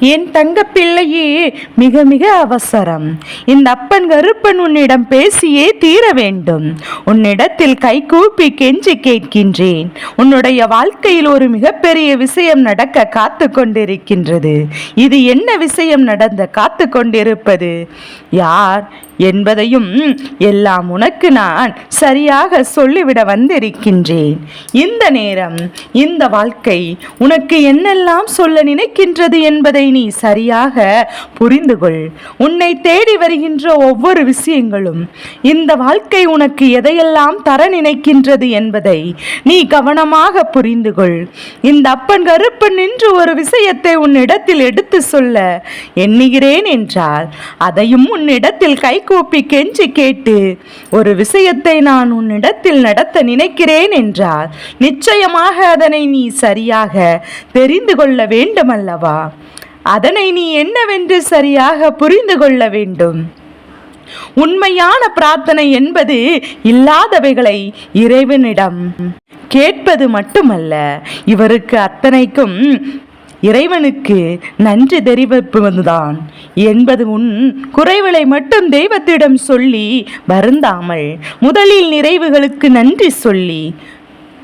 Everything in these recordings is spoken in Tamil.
என் தங்க பிள்ளையே, மிக மிக அவசரம். இந்த அப்பன் கருப்பன் உன்னிடம் பேசியே தீர வேண்டும். உன்னிடத்தில் கைகூப்பி கெஞ்சி கேட்கின்றேன். உன்னுடைய வாழ்க்கையில் ஒரு மிகப்பெரிய விஷயம் நடக்க காத்து கொண்டிருக்கின்றது. இது என்ன விஷயம் நடந்த காத்து கொண்டிருப்பது, யார் என்பதையும் எல்லாம் உனக்கு நான் சரியாக சொல்லிவிட வந்திருக்கின்றேன். இந்த நேரம், இந்த வாழ்க்கை உனக்கு என்னெல்லாம் சொல்ல நினைக்கின்றது என்பதை நீ சரியாக புரிந்து கொள். உன்னை தேடி வருகின்ற ஒவ்வொரு விஷயங்களும் இந்த வாழ்க்கை உனக்கு எதையெல்லாம் தர நினைக்கின்றது என்பதை நீ கவனமாக புரிந்து கொள். இந்த அப்பன் கருப்பன் நின்று ஒரு விஷயத்தை உன்னிடத்தில் எடுத்து சொல்ல எண்ணுகிறேன் என்றால் அதையும் உன்னிடத்தில் கைகூப்பி கெஞ்சி கேட்டு ஒரு விஷயத்தை நான் உன்னிடத்தில் நடத்த நினைக்கிறேன் என்றால் நிச்சயமாக அதனை நீ சரியாக தெரிந்து கொள்ள வேண்டும் அல்லவா? அதனை நீ என்னவென்று சரியாக புரிந்து கொள்ள வேண்டும். உண்மையான பிரார்த்தனை என்பது இல்லாதவைகளை இறைவனிடம் கேட்பது மட்டுமல்ல, இவருக்கு அத்தனைக்கும் இறைவனுக்கு நன்றி தெரிவிப்பதுதான் என்பது. உன் குறைகளை மட்டும் தெய்வத்திடம் சொல்லி வருந்தாமல் முதலில் நிறைவுகளுக்கு நன்றி சொல்லி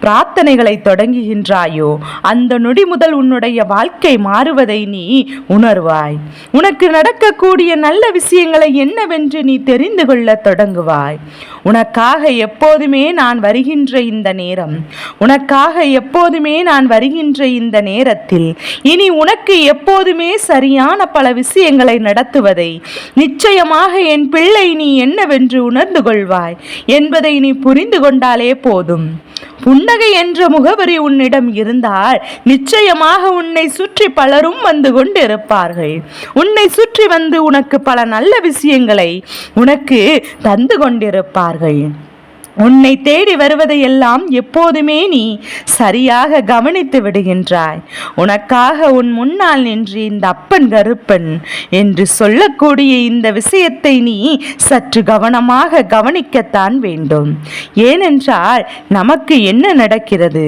பிரார்த்தனைகளை தொடங்குகின்றாயோ அந்த நொடி முதல் உன்னுடைய வாழ்க்கை மாறுவதை நீ உணர்வாய். உனக்கு நடக்கக்கூடிய நல்ல விஷயங்களை என்னவென்று நீ தெரிந்து கொள்ள தொடங்குவாய். உனக்காக எப்போதுமே நான் வருகின்ற இந்த நேரம், உனக்காக எப்போதுமே நான் வருகின்ற இந்த நேரத்தில் இனி உனக்கு எப்போதுமே சரியான பல விஷயங்களை நடத்துவதை நிச்சயமாக என் பிள்ளை நீ என்னவென்று உணர்ந்து கொள்வாய் என்பதை நீ புரிந்து கொண்டாலே போதும். புன்னகை என்ற முகவரி உன்னிடம் இருந்தால் நிச்சயமாக உன்னை சுற்றி பலரும் வந்து கொண்டிருப்பார்கள். உன்னை சுற்றி வந்து உனக்கு பல நல்ல விஷயங்களை உனக்கு தந்து கொண்டிருப்பார்கள். உன்னை தேடி வருவதையெல்லாம் எப்போதுமே நீ சரியாக கவனித்து விடுகின்றாய். உனக்காக உன் முன்னால் நின்று இந்த அப்பன் கருப்பன் என்று சொல்லக்கூடிய இந்த விஷயத்தை நீ சற்று கவனமாக கவனிக்கத்தான் வேண்டும். ஏனென்றால் நமக்கு என்ன நடக்கிறது,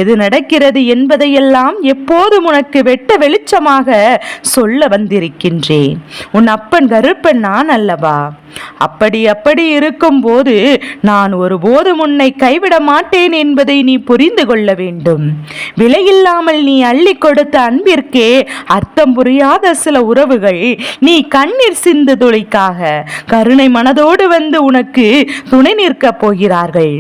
எது நடக்கிறது என்பதையெல்லாம் எப்போதும் உனக்கு வெட்ட வெளிச்சமாக சொல்ல வந்திருக்கின்றேன். உன் அப்பன் கருப்பன் நான் அல்லவா? அப்படி இருக்கும் போது நான் ஒருபோதும் உன்னை கைவிட மாட்டேன் என்பதை நீ புரிந்து கொள்ள வேண்டும். விலையில்லாமல் நீ அள்ளி கொடுத்த அன்பிற்கே அர்த்தம் புரியாத சில உறவுகள் நீ கண்ணீர் சிந்து துளிக்காக கருணை மனதோடு வந்து உனக்கு துணை நிற்க போகிறார்கள்.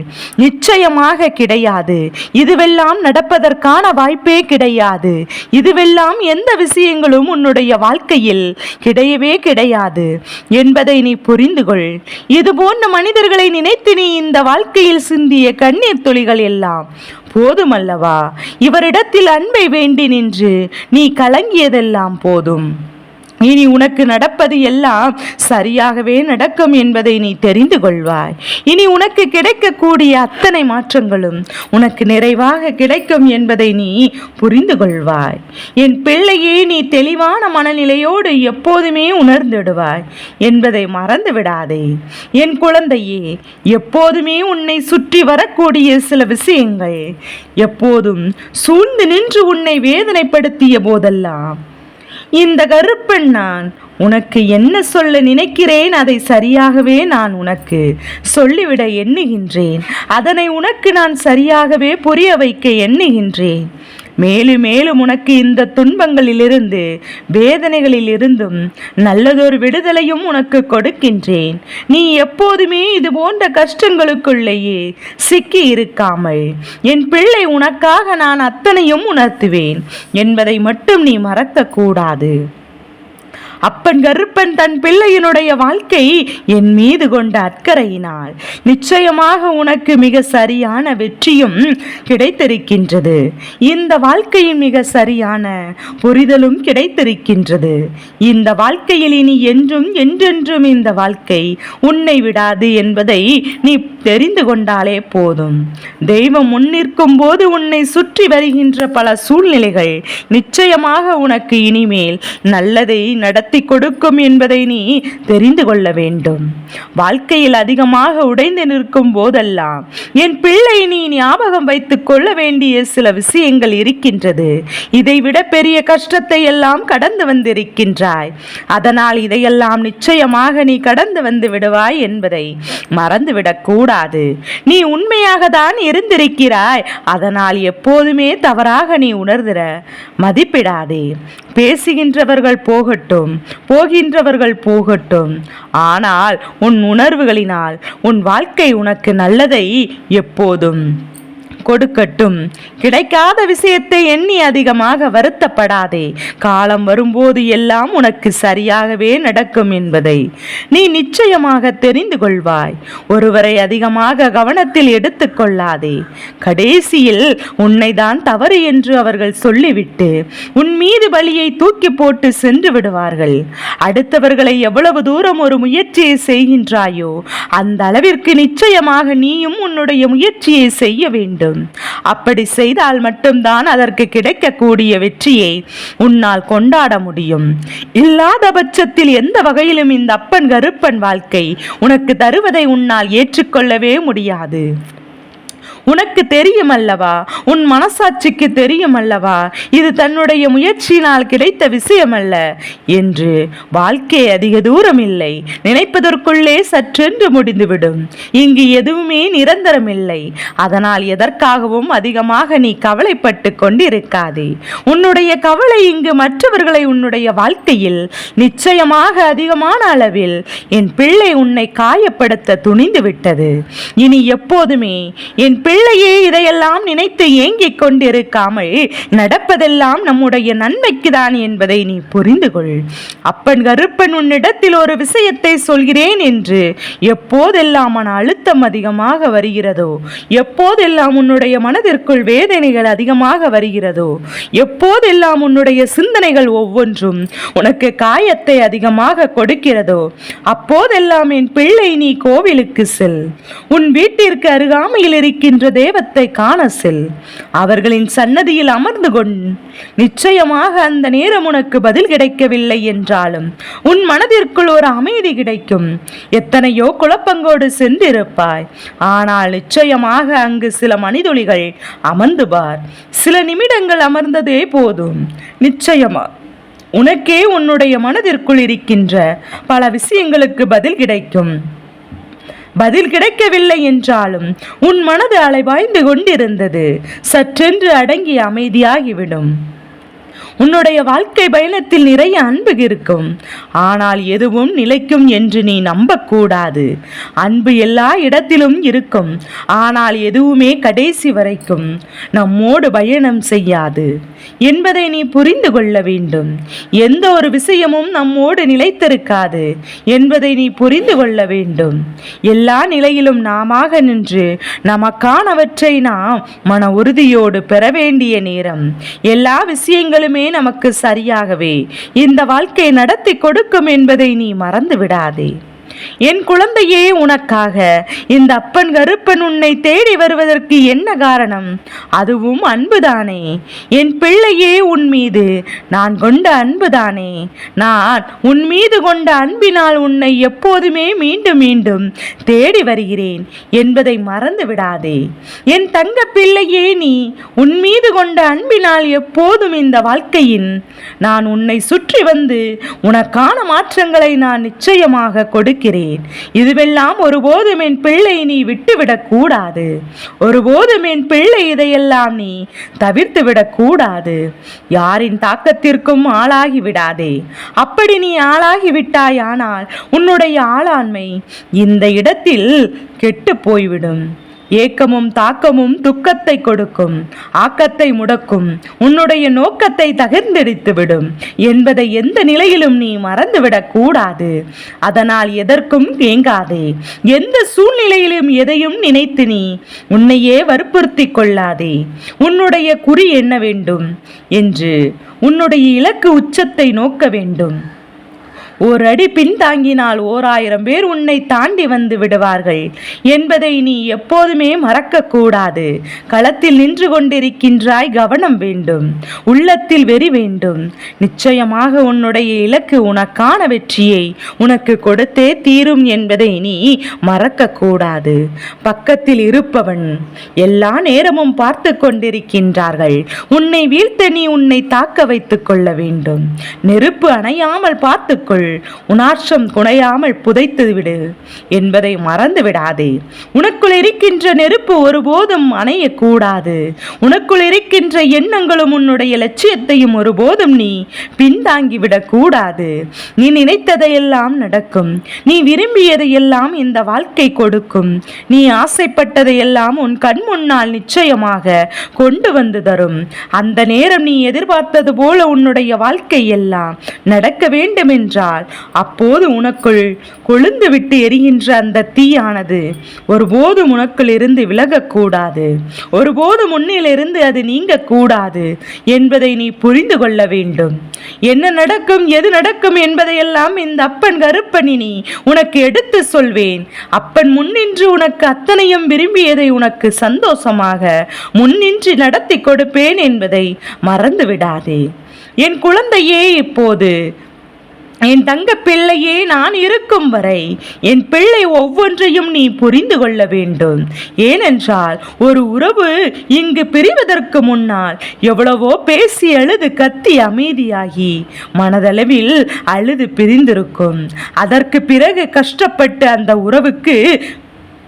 நிச்சயமாக கிடையாது. இதுவெல்லாம் நடப்பதற்கான வாய்ப்பே கிடையாது. இதுவெல்லாம் எந்த விஷயங்களும் உன்னுடைய வாழ்க்கையில் கிடையவே கிடையாது என்பதை நீ புரிந்து கொள். இது போன்ற மனிதர்களை நினைத்து நீ இந்த வாழ்க்கையில் சிந்திய கண்ணீர் துளிகள் எல்லாம் போதுமல்லவா? இவரிடத்தில் அன்பை வேண்டி நின்று நீ கலங்கியதெல்லாம் போதும். இனி உனக்கு நடப்பது எல்லாம் சரியாகவே நடக்கும் என்பதை நீ தெரிந்து கொள்வாய். இனி உனக்கு கிடைக்கக்கூடிய அத்தனை மாற்றங்களும் உனக்கு நிறைவாக கிடைக்கும் என்பதை நீ புரிந்து கொள்வாய். என் பிள்ளையே, நீ தெளிவான மனநிலையோடு எப்போதுமே உணர்ந்திடுவாய் என்பதை மறந்து விடாதே. என் குழந்தையே, எப்போதுமே உன்னை சுற்றி வரக்கூடிய சில விஷயங்கள் எப்போதும் சூழ்ந்து நின்று உன்னை வேதனைப்படுத்திய போதெல்லாம் இந்த கருப்பன் நான் உனக்கு என்ன சொல்ல நினைக்கிறேன் அதை சரியாகவே நான் உனக்கு சொல்லிவிட எண்ணுகின்றேன். அதனை உனக்கு நான் சரியாகவே புரிய வைக்க எண்ணுகின்றேன். மேலும் மேலும் உனக்கு இந்த துன்பங்களிலிருந்து வேதனைகளில் இருந்தும் நல்லதொரு விடுதலையும் உனக்கு கொடுக்கின்றேன். நீ எப்போதுமே இது போன்ற கஷ்டங்களுக்குள்ளேயே சிக்கி இருக்காமல் என் பிள்ளை உனக்காக நான் அத்தனையும் உணர்த்துவேன் என்பதை மட்டும் நீ மறக்க கூடாது. அப்பன் கருப்பன் தன் பிள்ளையினுடைய வாழ்க்கை என் மீது கொண்ட அக்கறையினால் நிச்சயமாக உனக்கு மிக சரியான வெற்றியும் கிடைத்திருக்கின்றது. இந்த வாழ்க்கையின் மிக சரியான புரிதலும் கிடைத்திருக்கின்றது. இந்த வாழ்க்கையில் இனி என்றும் என்றென்றும் இந்த வாழ்க்கை உன்னை விடாது என்பதை நீ தெரிந்து கொண்டாலே போதும். தெய்வம் முன்னிற்கும் போது உன்னை சுற்றி வருகின்ற பல சூழ்நிலைகள் நிச்சயமாக உனக்கு இனிமேல் நல்லதை நடத்த நடத்தி கொடுக்கும் என்பதை நீ தெரிந்து கொள்ள வேண்டும். வாழ்க்கையில் அதிகமாக உடைந்து நிற்கும் போதெல்லாம் என் பிள்ளை நீ ஞாபகம் வைத்துக் கொள்ள வேண்டிய சில விஷயங்கள் இருக்கின்றது. இதைவிட பெரிய கஷ்டத்தை எல்லாம் கடந்து வந்திருக்கின்றாய். அதனால் இதையெல்லாம் நிச்சயமாக நீ கடந்து வந்து விடுவாய் என்பதை மறந்துவிடக் கூடாது. நீ உண்மையாக தான் இருந்திருக்கிறாய். அதனால் எப்போதுமே தவறாக நீ உணர்ந்திட மதிப்பிடாதே. பேசுகின்றவர்கள் போகட்டும், போகின்றவர்கள் போகட்டும். ஆனால் உன் உணர்வுகளினால் உன் வாழ்க்கை உனக்கு நல்லதை எப்போதும் கொடுக்கட்டும். கிடைக்காத விஷயத்தை எண்ணி அதிகமாக வருத்தப்படாதே. காலம் வரும்போது எல்லாம் உனக்கு சரியாகவே நடக்கும் என்பதை நீ நிச்சயமாக தெரிந்து கொள்வாய். ஒருவரை அதிகமாக கவனத்தில் எடுத்துக்கொள்ளாதே. கடைசியில் உன்னை தான் தவறு என்று அவர்கள் சொல்லிவிட்டு உன் மீது பலியை தூக்கி போட்டு சென்று விடுவார்கள். அடுத்தவர்களை எவ்வளவு தூரம் ஒரு முயற்சியை செய்கின்றாயோ அந்த அளவிற்கு நிச்சயமாக நீயும் உன்னுடைய முயற்சியை செய்ய வேண்டும். அப்படி செய்தால் மட்டும்தான் அதற்கு கிடைக்கக்கூடிய வெற்றியை உன்னால் கொண்டாட முடியும். இல்லாத பட்சத்தில் எந்த வகையிலும் இந்த அப்பன் கருப்பன் வாழ்க்கை உனக்கு தருவதை உன்னால் ஏற்றுக்கொள்ளவே முடியாது. உனக்கு தெரியும் அல்லவா, உன் மனசாட்சிக்கு தெரியும் அல்லவா, இது தன்னுடைய முயற்சியினால் கிடைத்த விஷயம் அல்ல என்று. வாழ்க்கை அதிக தூரம் இல்லை, நினைப்பதற்குள்ளே சற்றென்று முடிந்துவிடும். இங்கு எதுவுமே நிரந்தரம் இல்லை. அதனால் எதற்காகவும் அதிகமாக நீ கவலைப்பட்டு கொண்டிருக்காதே. உன்னுடைய கவலை இங்கு மற்றவர்களை உன்னுடைய வாழ்க்கையில் நிச்சயமாக அதிகமான அளவில் என் பிள்ளை உன்னை காயப்படுத்த துணிந்து விட்டது. இனி எப்போதுமே என் பிள்ளையே இதையெல்லாம் நினைத்து ஏங்கிக் கொண்டிருக்காமல் நடப்பதெல்லாம் நம்முடைய நன்மைக்கு தான் என்பதை நீ புரிந்து கொள். அப்பன் கருப்பன் உன்னிடத்தில் ஒரு விஷயத்தை சொல்கிறேன் என்று எப்போதெல்லாம் மன அழுத்தம் அதிகமாக வருகிறதோ, எப்போதெல்லாம் உன்னுடைய மனதிற்குள் வேதனைகள் அதிகமாக வருகிறதோ, எப்போதெல்லாம் உன்னுடைய சிந்தனைகள் ஒவ்வொன்றும் உனக்கு காயத்தை அதிகமாக கொடுக்கிறதோ, அப்போதெல்லாம் என் பிள்ளை நீ கோவிலுக்கு செல். உன் வீட்டிற்கு அருகாமையில் இருக்கின்ற தேவத்தை காண செல். அவர்களின் சன்னதியில் அமர்ந்து கொண்டு நிச்சயமாக அந்த நேரம் உனக்கு பதில் கிடைக்கவில்லை என்றாலும் உன் மனதிற்குள் ஒரு அமைதி கிடைக்கும். எத்தனையோ குழப்பங்கோடு சென்றிருப்பாய். ஆனால் நிச்சயமாக அங்கு சில மணித்துளிகள் அமர்ந்து பார். சில நிமிடங்கள் அமர்ந்ததே போதும். நிச்சயமா உனக்கே உன்னுடைய மனதிற்குள் இருக்கின்ற பல விஷயங்களுக்கு பதில் கிடைக்கும். பதில் கிடைக்கவில்லை என்றாலும் உன் மனது அலைபாய்ந்து கொண்டிருந்தது சற்றென்று அடங்கி அமைதியாகிவிடும். உன்னுடைய வாழ்க்கை பயணத்தில் நிறைய அன்பு இருக்கும். ஆனால் எதுவும் நிலைக்கும் என்று நீ நம்பக்கூடாது. அன்பு எல்லா இடத்திலும் இருக்கும். ஆனால் எதுவுமே கடைசி வரைக்கும் நம்மோடு பயணம் செய்யாது என்பதை நீ புரிந்து கொள்ள வேண்டும். எந்த ஒரு விஷயமும் நம்மோடு நிலைத்திருக்காது என்பதை நீ புரிந்து கொள்ள வேண்டும். எல்லா நிலையிலும் நாமாக நின்று நமக்கானவற்றை நாம் மன உறுதியோடு பெற வேண்டிய நேரம். எல்லா விஷயங்களுமே நமக்கு சரியாகவே இந்த வாழ்க்கை நடத்தி கொடுக்கும் என்பதை நீ மறந்து விடாதே. என் குழந்தையே, உனக்காக இந்த அப்பன் கருப்பன் உன்னை தேடி வருவதற்கு என்ன காரணம்? அதுவும் அன்புதானே. என் பிள்ளையே, உன் மீது நான் கொண்ட அன்புதானே. நான் உன் மீது கொண்ட அன்பினால் உன்னை எப்போதுமே மீண்டும் மீண்டும் தேடி வருகிறேன் என்பதை மறந்து விடாதே. என் தங்க பிள்ளையே, நீ உன் மீது கொண்ட அன்பினால் எப்போதும் இந்த வாழ்க்கையின் நான் உன்னை சுற்றி வந்து உனக்கான மாற்றங்களை நான் நிச்சயமாக கொடுக்கிறேன். இதுவெல்லாம் ஒருபோதும் என் பிள்ளை நீ விட்டுவிடக் கூடாது. ஒருபோதும் என் பிள்ளை இதையெல்லாம் நீ தவிர்த்து விடக் கூடாது. யாரின் தாக்கத்திற்கும் ஆளாகி விடாதே. அப்படி நீ ஆளாகி விட்டாயானால் உன்னுடைய ஆளாண்மை இந்த இடத்தில் கெட்டு போய்விடும். ஏக்கமும் தாக்கமும் துக்கத்தை கொடுக்கும், ஆக்கத்தை முடக்கும், உன்னுடைய நோக்கத்தை தகர்ந்தெடுத்துவிடும் என்பதை எந்த நிலையிலும் நீ மறந்துவிடக் கூடாது. அதனால் எதற்கும் ஏங்காதே. எந்த சூழ்நிலையிலும் எதையும் நினைத்து நீ உன்னையே வற்புறுத்தி கொள்ளாதே. உன்னுடைய குறி என்ன வேண்டும் என்று உன்னுடைய இலக்கு உச்சத்தை நோக்க வேண்டும். ஒரு அடி பின்தாங்கினால் 1000 பேர் உன்னை தாண்டி வந்து விடுவார்கள் என்பதை நீ எப்போதுமே மறக்க கூடாது. களத்தில் நின்று கொண்டிருக்கின்றாய், கவனம் வேண்டும், உள்ளத்தில் வெறி வேண்டும். நிச்சயமாக உன்னுடைய இலக்கு உனக்கான வெற்றியை உனக்கு கொடுத்தே தீரும் என்பதை நீ மறக்க கூடாது. பக்கத்தில் இருப்பவன் எல்லா நேரமும் பார்த்து கொண்டிருக்கின்றார்கள். உன்னை வீழ்த்த நீ உன்னை தாக்க வைத்துக் கொள்ள வேண்டும். நெருப்பு அணையாமல் பார்த்துக்கொள், உணர்ச்சம் குறையாமல் புதைத்து விடு என்பதை மறந்து விடாதே. உனக்குள் இருக்கின்ற நெருப்பு ஒருபோதும் அணையக்கூடாது. உனக்குள் இருக்கின்ற எண்ணங்களும் உன்னுடைய லட்சியத்தையும் ஒருபோதும் நீ பின்தாங்கிவிடக் கூடாது. நீ நினைத்ததையெல்லாம் நடக்கும். நீ விரும்பியதையெல்லாம் இந்த வாழ்க்கை கொடுக்கும். நீ ஆசைப்பட்டதையெல்லாம் உன் கண் முன்னால் நிச்சயமாக கொண்டு வந்து தரும். அந்த நேரம் நீ எதிர்பார்த்தது போல உன்னுடைய வாழ்க்கை எல்லாம் நடக்க வேண்டும் என்றால் அப்போது உனக்குள் கொழுந்து விட்டு எரிகின்ற அந்த தீயானது ஒருபோதும் உனக்குள் இருந்து விலகக்கூடாது. ஒருபோது முன்னிலிருந்து அது நீங்க கூடாது என்பதை நீ புரிந்து கொள்ள வேண்டும். என்ன நடக்கும், எது நடக்கும் என்பதையெல்லாம் இந்த அப்பன் கருப்பனினி உனக்கு எடுத்து சொல்வேன். அப்பன் முன்னின்று உனக்கு அத்தனையும் விரும்பியதை உனக்கு சந்தோஷமாக முன்னின்று நடத்தி கொடுப்பேன் என்பதை மறந்து விடாதே. என் குழந்தையே, இப்போது என் தங்க பிள்ளையே, நான் இருக்கும் வரை என் பிள்ளை ஒவ்வொன்றையும் நீ புரிந்து கொள்ள வேண்டும். ஏனென்றால் ஒரு உறவு இங்கு பிரிவதற்கு முன்னால் எவ்வளவோ பேசி அழுது கத்தி அமைதியாகி மனதளவில் அழுது பிரிந்திருக்கும். அதற்கு பிறகு கஷ்டப்பட்டு அந்த உறவுக்கு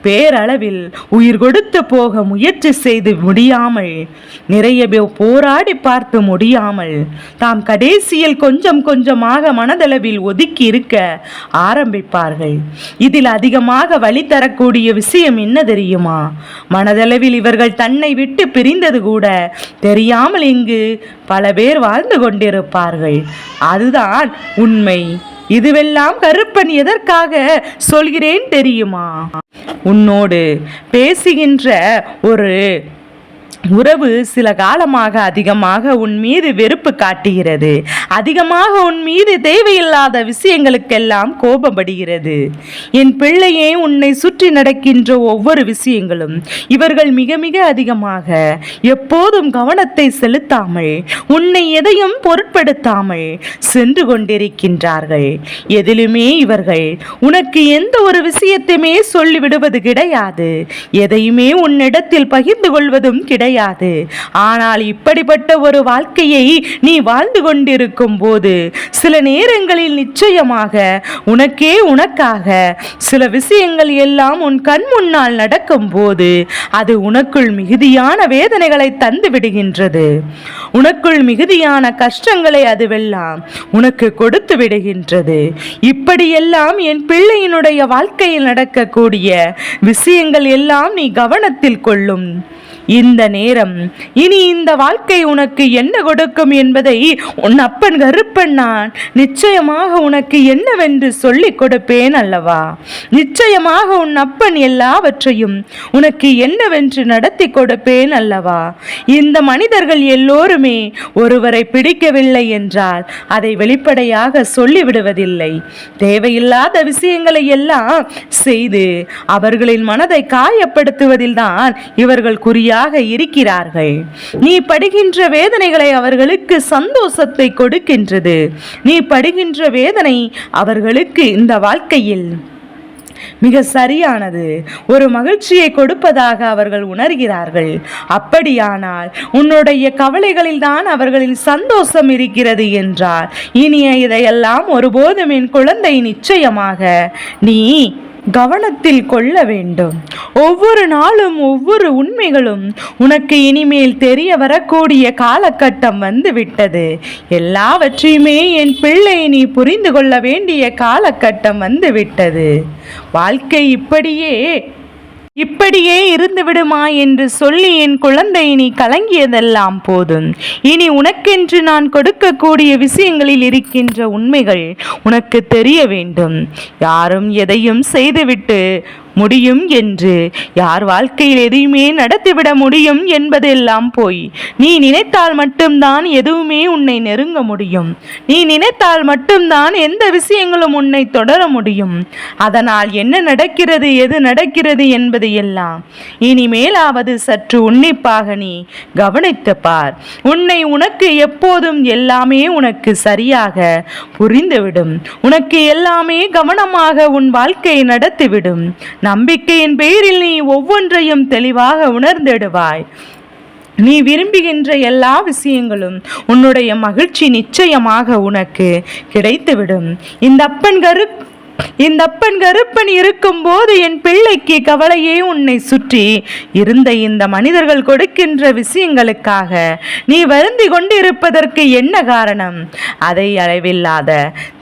பேரளவில் உயிர் கொடுத்து போக முயற்சி செய்து முடியாமல், நிறைய போராடி பார்த்து முடியாமல், தாம் கடைசியில் கொஞ்சம் கொஞ்சமாக மனதளவில் ஒதுக்கி இருக்க ஆரம்பிப்பார்கள். இதில் அதிகமாக வழி தரக்கூடிய விஷயம் என்ன தெரியுமா? மனதளவில் இவர்கள் தன்னை விட்டு பிரிந்தது கூட தெரியாமல் இங்கு பல பேர் வாழ்ந்து கொண்டிருப்பார்கள். அதுதான் உண்மை. இதுவெல்லாம் கருப்பன் எதற்காக சொல்கிறேன் தெரியுமா? உன்னோடு பேசுகின்ற ஒரு உறவு சில காலமாக அதிகமாக உன் மீது வெறுப்பு காட்டுகிறது. அதிகமாக உன் மீது தேவையில்லாத விஷயங்களுக்கெல்லாம் கோபப்படுகிறது. என் பிள்ளையே, உன்னை சுற்றி நடக்கின்ற ஒவ்வொரு விஷயங்களும் இவர்கள் மிக மிக அதிகமாக எப்போதும் கவனத்தை செலுத்தாமல், உன்னை எதையும் பொருட்படுத்தாமல் சென்று கொண்டிருக்கின்றார்கள். எதிலுமே இவர்கள் உனக்கு எந்த ஒரு விஷயத்தையுமே சொல்லிவிடுவது கிடையாது. எதையுமே உன்னிடத்தில் பகிர்ந்து கொள்வதும் கிடையாது. ஆனால் இப்படிப்பட்ட ஒரு வாழ்க்கையை நீ வாழ்ந்து கொண்டிருக்கும் போது சில நேரங்களில் நிச்சயமாக உனக்காக சில விஷயங்கள் எல்லாம் உன் கண் முன்னால் நடக்கும் போது அது உனக்குள் மிகுதியான வேதனைகளை தந்து விடுகின்றது. உனக்குள் மிகுதியான கஷ்டங்களை அதுவெல்லாம் உனக்கு கொடுத்து விடுகின்றது. இப்படியெல்லாம் என் பிள்ளையினுடைய வாழ்க்கையில் நடக்கக்கூடிய விஷயங்கள் எல்லாம் நீ கவனத்தில் கொள்ளும் இந்த நேரம் இனி இந்த வாழ்க்கை உனக்கு என்ன கொடுக்கும் என்பதை உன் அப்பன் கருப்பன் நான் நிச்சயமாக உனக்கு என்னவென்று சொல்லிக் கொடுப்பேன் அல்லவா? நிச்சயமாக உன் அப்பன் எல்லாவற்றையும் உனக்கு என்னவென்று நடத்தி கொடுப்பேன் அல்லவா? இந்த மனிதர்கள் எல்லோருமே ஒருவரை பிடிக்கவில்லை என்றால் அதை வெளிப்படையாக சொல்லிவிடுவதில்லை. தேவையில்லாத விஷயங்களை எல்லாம் செய்து அவர்களின் மனதை காயப்படுத்துவதில்தான் இவர்கள் குறியாக இருக்கிறார்கள். நீ படுகின்ற வேதனைகளை அவர்களுக்கு சந்தோஷத்தை கொடுக்கின்றது. நீ படுகின்ற வேதனை அவர்களுக்கு இந்த வாழ்க்கையில் மிக சரியானது, ஒரு மகிழ்ச்சியை கொடுப்பதாக அவர்கள் உணர்கிறார்கள். அப்படியானால் உன்னுடைய கவலைகளில் தான் அவர்களின் சந்தோஷம் இருக்கிறது என்றால் இனிய இதையெல்லாம் ஒருபோதும் என் குழந்தை நிச்சயமாக நீ கவனத்தில் கொள்ள வேண்டும். ஒவ்வொரு நாளும் ஒவ்வொரு உண்மைகளும் உனக்கு இனிமேல் தெரிய வரக்கூடிய காலகட்டம் வந்து விட்டது. எல்லாவற்றையுமே என் பிள்ளை நீ புரிந்து கொள்ள வேண்டிய காலகட்டம் வந்து விட்டது. வாழ்க்கை இப்படியே இருந்து விடுமா என்று சொல்லி என் குழந்தை நீ கலங்கியதெல்லாம் போதும். இனி உனக்கென்று நான் கொடுக்கக்கூடிய விஷயங்களில் இருக்கின்ற உண்மைகள் உனக்கு தெரிய வேண்டும். யாரும் எதையும் செய்துவிட்டு முடியும் என்று. யார் வாழ்க்கையில் எதையுமே நடத்திவிட முடியும் என்பதெல்லாம் போய். நீ நினைத்தால் மட்டும்தான் எதுவுமே உன்னை நெருங்க முடியும். நீ நினைத்தால் மட்டும்தான் எந்த விஷயங்களும் உன்னை தொடர முடியும். அதனால் என்ன நடக்கிறது, எது நடக்கிறது என்பது எல்லாம் இனிமேலாவது சற்று உன்னிப்பாக நீ கவனித்து பார். உனக்கு எப்போதும் எல்லாமே உனக்கு சரியாக புரிந்துவிடும். உனக்கு எல்லாமே கவனமாக உன் வாழ்க்கையை நடத்திவிடும். நம்பிக்கையின் பேரில் நீ ஒவ்வொன்றையும் தெளிவாக உணர்ந்திடுவாய். நீ விரும்புகின்ற எல்லா விஷயங்களும் உன்னுடைய மகிழ்ச்சி நிச்சயமாக உனக்கு கிடைத்துவிடும். இந்த அப்பன் கருப்பன் இருக்கும் போது என் பிள்ளைக்கு கவலையே உன்னை சுற்றி இருந்த இந்த மனிதர்கள் கொடுக்கின்ற விஷயங்களுக்காக நீ வருந்தி கொண்டிருப்பதற்கு என்ன காரணம்? அதை அளவில்லாத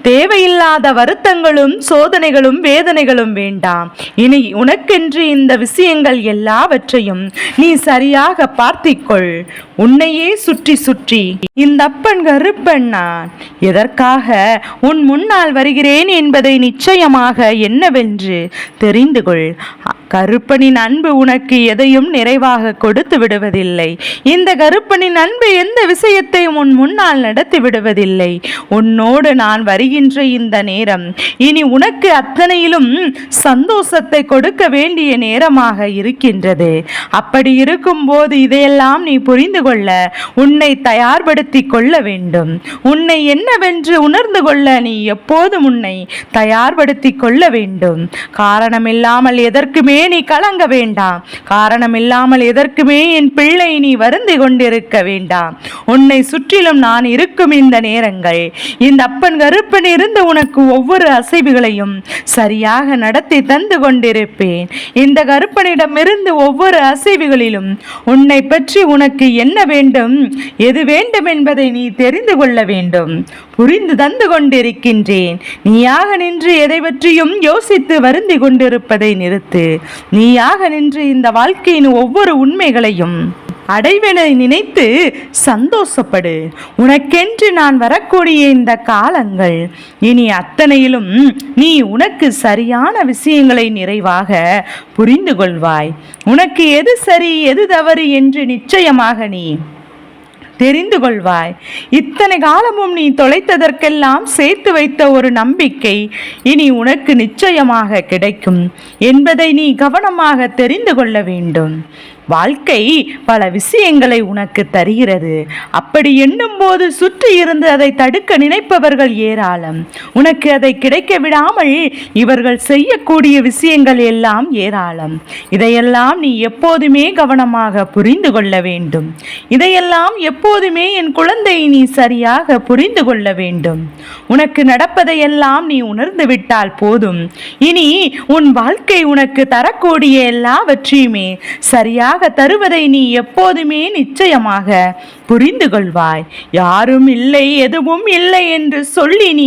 தேவையில்லாத வருத்தங்களும் சோதனைகளும் வேதனைகளும் வேண்டாம். இனி உனக்கென்று இந்த விஷயங்கள் எல்லாவற்றையும் நீ சரியாக பார்த்திக்கொள். உன்னையே சுற்றி சுற்றி இந்த அப்பன் கருப்பன் நான் எதற்காக உன் முன்னால் வருகிறேன் என்பதை நிச்சயமாக என்னவென்று தெரிந்து கொள். கருப்பனின் அன்பு உனக்கு எதையும் நிறைவாக கொடுத்து விடுவதில்லை. இந்த கருப்பனின் அன்பு எந்த விஷயத்தையும் உன் முன்னால் நடத்தி விடுவதில்லை. உன்னோடு நான் வருகின்ற இந்த நேரம் இனி உனக்கு அத்தனையிலும் சந்தோஷத்தை கொடுக்க வேண்டிய நேரமாக இருக்கின்றது. அப்படி இருக்கும் போது இதையெல்லாம் நீ புரிந்து கொள்ள உன்னை தயார்படுத்தி கொள்ள வேண்டும். உன்னை என்னவென்று உணர்ந்து கொள்ள நீ எப்போதும் உன்னை தயார்படுத்தி கொள்ள வேண்டும். காரணமில்லாமல் எதற்குமே நீ கலங்க வேண்டாம். காரணமில்லாமல் எதற்குமே என் பிள்ளை நீ வருந்தி கொண்டிருக்க வேண்டாம். உன்னை சுற்றிலும் நான் இருக்கும் இந்த நேரங்கள் இந்த அப்பன் கருப்பன் இருந்து உனக்கு ஒவ்வொரு அசைவுகளையும் சரியாக நடத்தி தந்து கொண்டிருப்பேன். இந்த கருப்பனிடமிருந்து ஒவ்வொரு அசைவுகளிலும் உன்னை பற்றி உனக்கு என்ன வேண்டும், எது வேண்டும் என்பதை நீ தெரிந்து கொள்ள வேண்டும். புரிந்து தந்து கொண்டிருக்கின்றேன். நீயாக நின்று எதை பற்றியும் யோசித்து வருந்தி கொண்டிருப்பதை நிறுத்து. நீயாக நின்று இந்த வாழ்க்கையின் ஒவ்வொரு உண்மைகளையும் அடைவனை நினைத்து சந்தோஷப்படு. உனக்கென்று நான் வரக்கூடிய இந்த காலங்கள் இனி அத்தனையிலும் நீ உனக்கு சரியான விஷயங்களை நிறைவாக புரிந்து கொள்வாய். உனக்கு எது சரி எது தவறு என்று நிச்சயமாக நீ தெரிந்து கொள்வாய். இத்தனை காலமும் நீ தொலைத்ததற்கெல்லாம் சேர்த்து வைத்த ஒரு நம்பிக்கை இனி உனக்கு நிச்சயமாக கிடைக்கும் என்பதை நீ கவனமாக தெரிந்து கொள்ள வேண்டும். வாழ்க்கை பல விஷயங்களை உனக்கு தருகிறது. அப்படி எண்ணும் போது சுற்றி இருந்து அதை தடுக்க நினைப்பவர்கள் ஏராளம். உனக்கு அதை கிடைக்க விடாமல் இவர்கள் செய்யக்கூடிய விஷயங்கள் எல்லாம் ஏராளம். இதையெல்லாம் நீ எப்போதுமே கவனமாக புரிந்து கொள்ள வேண்டும். இதையெல்லாம் எப்போதுமே என் குழந்தை நீ சரியாக புரிந்து கொள்ள வேண்டும். உனக்கு நடப்பதையெல்லாம் நீ உணர்ந்து விட்டால் போதும். இனி உன் வாழ்க்கை உனக்கு தரக்கூடிய எல்லாவற்றையுமே சரியாக தருவதை நீ எப்போதுமே நிச்சயமாக புரிந்து கொள்வாய். யாரும் இல்லை எதுவும் இல்லை என்று சொல்லி நீ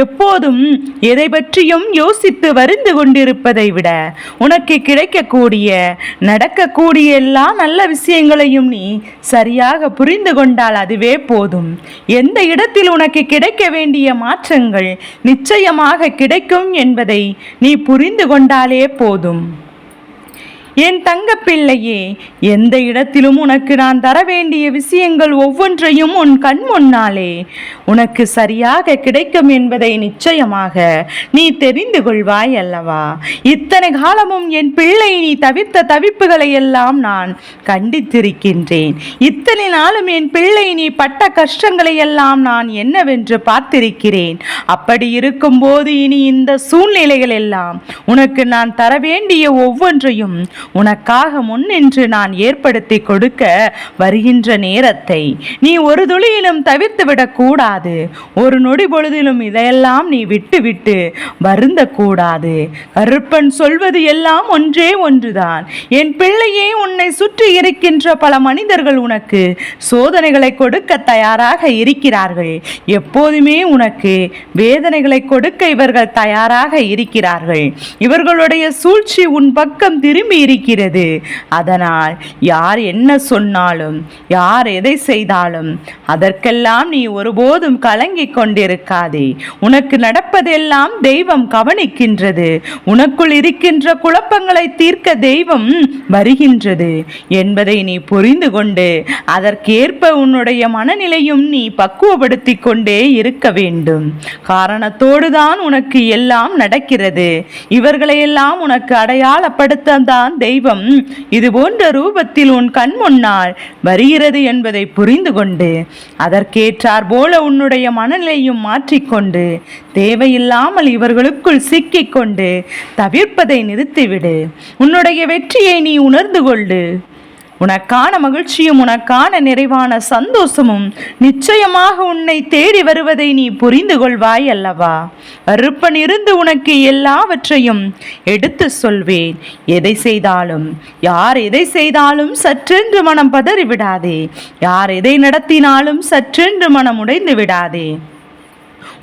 எப்போதும் எதை பற்றியும் யோசித்து வருந்து கொண்டிருப்பதை விட உனக்கு கிடைக்கக்கூடிய நடக்கக்கூடிய எல்லா நல்ல விஷயங்களையும் நீ சரியாக புரிந்து கொண்டால் அதுவே போதும். எந்த இடத்தில் உனக்கு கிடைக்க வேண்டிய மாற்றங்கள் நிச்சயமாக கிடைக்கும் என்பதை நீ புரிந்து கொண்டாலே போதும். என் தங்க பிள்ளையே, எந்த இடத்திலும் உனக்கு நான் தர வேண்டிய விஷயங்கள் ஒவ்வொன்றையும் உன் கண் முன்னாலே உனக்கு சரியாக கிடைக்கும் என்பதை நிச்சயமாக நீ தெரிந்து கொள்வாய் அல்லவா? இத்தனை காலமும் என் பிள்ளை நீ தவிர்த்த தவிப்புகளை எல்லாம் நான் கண்டித்திருக்கின்றேன். இத்தனை நாளும் என் பிள்ளை நீ பட்ட கஷ்டங்களை எல்லாம் நான் என்னவென்று பார்த்திருக்கிறேன். அப்படி இருக்கும்போது இனி இந்த சூழ்நிலைகள் எல்லாம் உனக்கு நான் தர வேண்டிய ஒவ்வொன்றையும் உனக்காக முன்னின்று நான் ஏற்படுத்தி கொடுக்க வருகின்ற நேரத்தை நீ ஒரு துளியிலும் தவிர்த்து விடக்கூடாது. ஒரு நொடி பொழுதிலும் இதையெல்லாம் நீ விட்டு வருந்த கூடாது. கருப்பன் சொல்வது எல்லாம் ஒன்றே ஒன்றுதான். என் பிள்ளையே, உன்னை சுற்றி இருக்கின்ற பல மனிதர்கள் உனக்கு சோதனைகளை கொடுக்க தயாராக இருக்கிறார்கள். எப்போதுமே உனக்கு வேதனைகளை கொடுக்க இவர்கள் தயாராக இருக்கிறார்கள். இவர்களுடைய சூழ்ச்சி உன் பக்கம் திரும்பி இருக்கிறது. அதனால் யார் என்ன சொன்னாலும், யார் எதை செய்தாலும் அதற்கெல்லாம் நீ ஒருபோதும் கலங்கிக் கொண்டிருக்காதே. உனக்கு நடப்பதெல்லாம் தெய்வம் கவனிக்கின்றது. உனக்குள் இருக்கின்ற குழப்பங்களை தீர்க்க தெய்வம் வருகின்றது என்பதை நீ புரிந்து கொண்டு அதற்கேற்ப உன்னுடைய மனநிலையும் நீ பக்குவப்படுத்திக் கொண்டே இருக்க வேண்டும். காரணத்தோடு தான் உனக்கு எல்லாம் நடக்கிறது. இவர்களையெல்லாம் உனக்கு அடையாளப்படுத்தத்தான் தெய்வம் இது போன்ற ரூபத்தில் உன் கண் முன்னால் வருகிறது என்பதை புரிந்து கொண்டு அதற்கேற்றார் போல உன்னுடைய மனநிலையும் மாற்றிக்கொண்டு தேவையில்லாமல் இவர்களுக்குள் சிக்கிக்கொண்டு தவிர்ப்பதை நிறுத்திவிடு. உன்னுடைய வெற்றியை நீ உணர்ந்து கொண்டு உனக்கான மகிழ்ச்சியும் உனக்கான நிறைவான சந்தோஷமும் நிச்சயமாக உன்னை தேடி வருவதை நீ புரிந்து கொள்வாய் அல்லவா? அருப்பன் இருந்து உனக்கு எல்லாவற்றையும் எடுத்து சொல்வேன். எதை செய்தாலும், யார் எதை செய்தாலும் சற்றென்று மனம் பதறிவிடாதே. யார் எதை நடத்தினாலும் சற்றென்று மனம் உடைந்து விடாதே.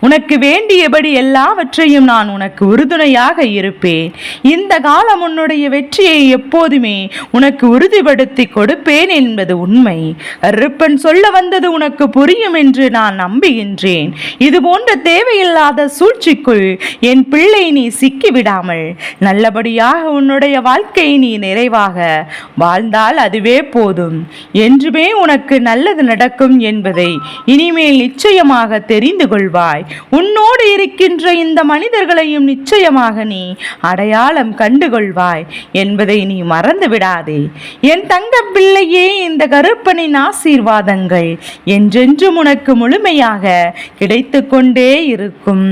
உனக்கு வேண்டியபடி எல்லாவற்றையும் நான் உனக்கு உறுதுணையாக இருப்பேன். இந்த காலம் உன்னுடைய வெற்றியை எப்போதுமே உனக்கு உறுதிப்படுத்தி கொடுப்பேன் என்பது உண்மை. அருப்பன் சொல்ல வந்தது உனக்கு புரியும் என்று நான் நம்புகின்றேன். இது போன்ற தேவையில்லாத சூழ்ச்சிக்குள் என் பிள்ளை நீ சிக்கிவிடாமல் நல்லபடியாக உன்னுடைய வாழ்க்கையை நீ நிறைவாக வாழ்ந்தால் அதுவே போதும். என்றுமே உனக்கு நல்லது நடக்கும் என்பதை இனிமேல் நிச்சயமாக தெரிந்து கொள்வாய். உன்னோடு இருக்கின்ற இந்த மனிதர்களையும் நிச்சயமாக நீ அடையாளம் கண்டுகொள்வாய் என்பதை நீ மறந்து விடாதே. என் தங்க பிள்ளையே, இந்த கருப்பனின் ஆசீர்வாதங்கள் என்றென்றும் உனக்கு முழுமையாக கிடைத்து கொண்டே இருக்கும்.